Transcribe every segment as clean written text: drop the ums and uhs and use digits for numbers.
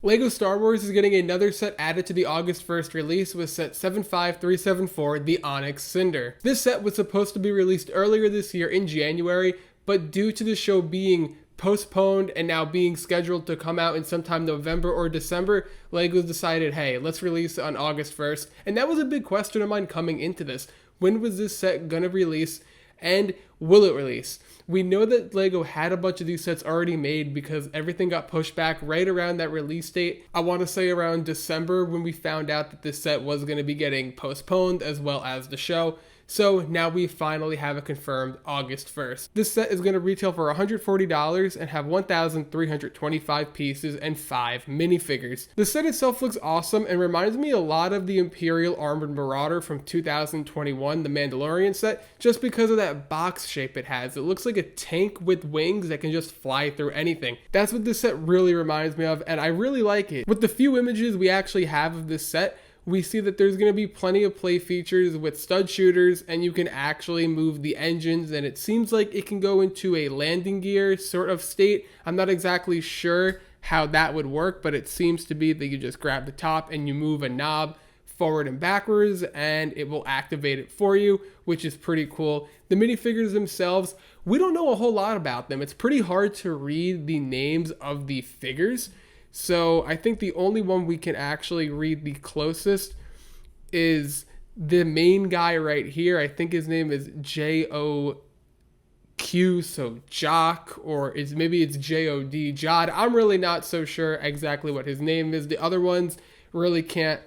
LEGO Star Wars is getting another set added to the August 1st release with set 75374, the Onyx Cinder. This set was supposed to be released earlier this year in January, but due to the show being postponed and now being scheduled to come out in sometime November or December, LEGO decided, hey, let's release it on August 1st. And that was a big question of mine coming into this. When was this set gonna release? And will it release? We know that LEGO had a bunch of these sets already made because everything got pushed back right around that release date. I want to say around December when we found out that this set was going to be getting postponed as well as the show. So now we finally have it confirmed August 1st. This set is going to retail for $140 and have 1,325 pieces and 5 minifigures. The set itself looks awesome and reminds me a lot of the Imperial Armored Marauder from 2021, the Mandalorian set, just because of that box shape it has. It looks like a tank with wings that can just fly through anything. That's what this set really reminds me of, and I really like it. With the few images we actually have of this set, we see that there's going to be plenty of play features with stud shooters, and you can actually move the engines, and it seems like it can go into a landing gear sort of state. I'm not exactly sure how that would work, but it seems to be that you just grab the top and you move a knob forward and backwards and it will activate it for you, which is pretty cool. The minifigures themselves, we don't know a whole lot about them. It's pretty hard to read the names of the figures. So I think the only one we can actually read the closest is the main guy right here. I think his name is J-O-Q, so Jock, or maybe it's J-O-D, Jod. I'm really not so sure exactly what his name is. The other ones really can't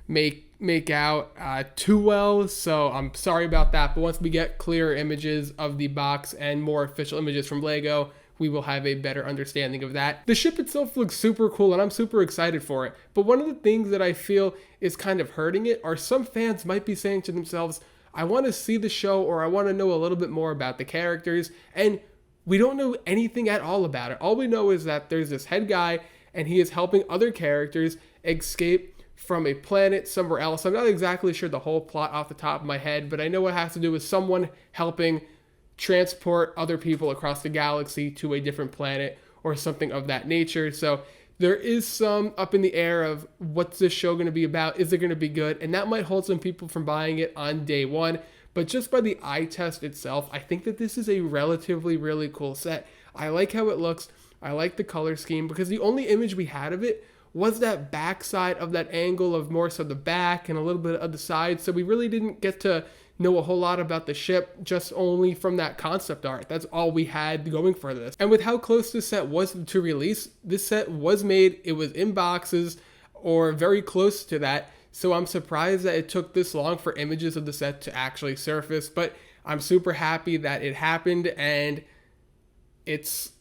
make out too well, so I'm sorry about that. But once we get clearer images of the box and more official images from LEGO, we will have a better understanding of that. The ship itself looks super cool and I'm super excited for it. But one of the things that I feel is kind of hurting it are some fans might be saying to themselves, I want to see the show or I want to know a little bit more about the characters, and we don't know anything at all about it. All we know is that there's this head guy and he is helping other characters escape from a planet somewhere else. I'm not exactly sure the whole plot off the top of my head, but I know it has to do with someone helping transport other people across the galaxy to a different planet or something of that nature. So there is some up in the air of what's this show going to be about? Is it going to be good? And that might hold some people from buying it on day one. But just by the eye test itself, I think that this is a relatively really cool set. I like how it looks. I like the color scheme because the only image we had of it was that backside of that angle of more so the back and a little bit of the side. So we really didn't get to know a whole lot about the ship, just only from that concept art. That's all we had going for this. And with how close this set was to release, this set was made, it was in boxes or very close to that. So I'm surprised that it took this long for images of the set to actually surface, but I'm super happy that it happened and it's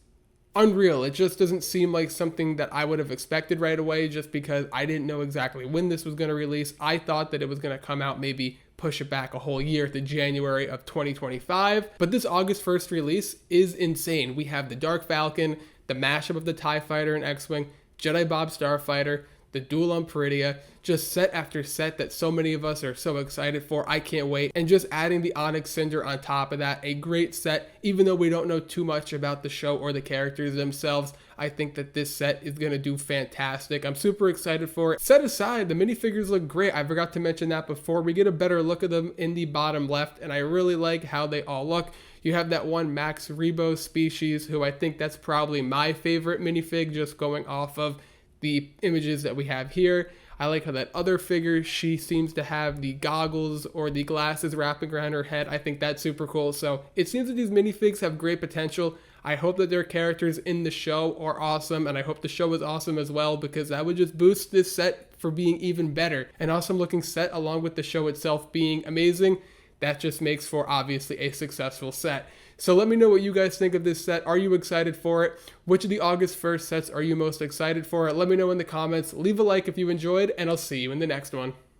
unreal. It just doesn't seem like something that I would have expected right away just because I didn't know exactly when this was going to release. I thought that it was going to come out, maybe push it back a whole year to January of 2025. But this August 1st release is insane. We have the Dark Falcon, the mashup of the TIE Fighter and X-Wing, Jedi Bob Starfighter, the Duel on Peridea, just set after set that so many of us are so excited for. I can't wait. And just adding the Onyx Cinder on top of that, a great set. Even though we don't know too much about the show or the characters themselves, I think that this set is going to do fantastic. I'm super excited for it. Set aside, the minifigures look great. I forgot to mention that before. We get a better look at them in the bottom left, and I really like how they all look. You have that one Max Rebo species, who I think that's probably my favorite minifig, just going off of the images that we have here. I like how that other figure, she seems to have the goggles or the glasses wrapping around her head. I think that's super cool. So it seems that these minifigs have great potential. I hope that their characters in the show are awesome, and I hope the show is awesome as well, because that would just boost this set for being even better. An awesome looking set along with the show itself being amazing, that just makes for obviously a successful set. So let me know what you guys think of this set. Are you excited for it? Which of the August 1st sets are you most excited for? Let me know in the comments. Leave a like if you enjoyed, and I'll see you in the next one.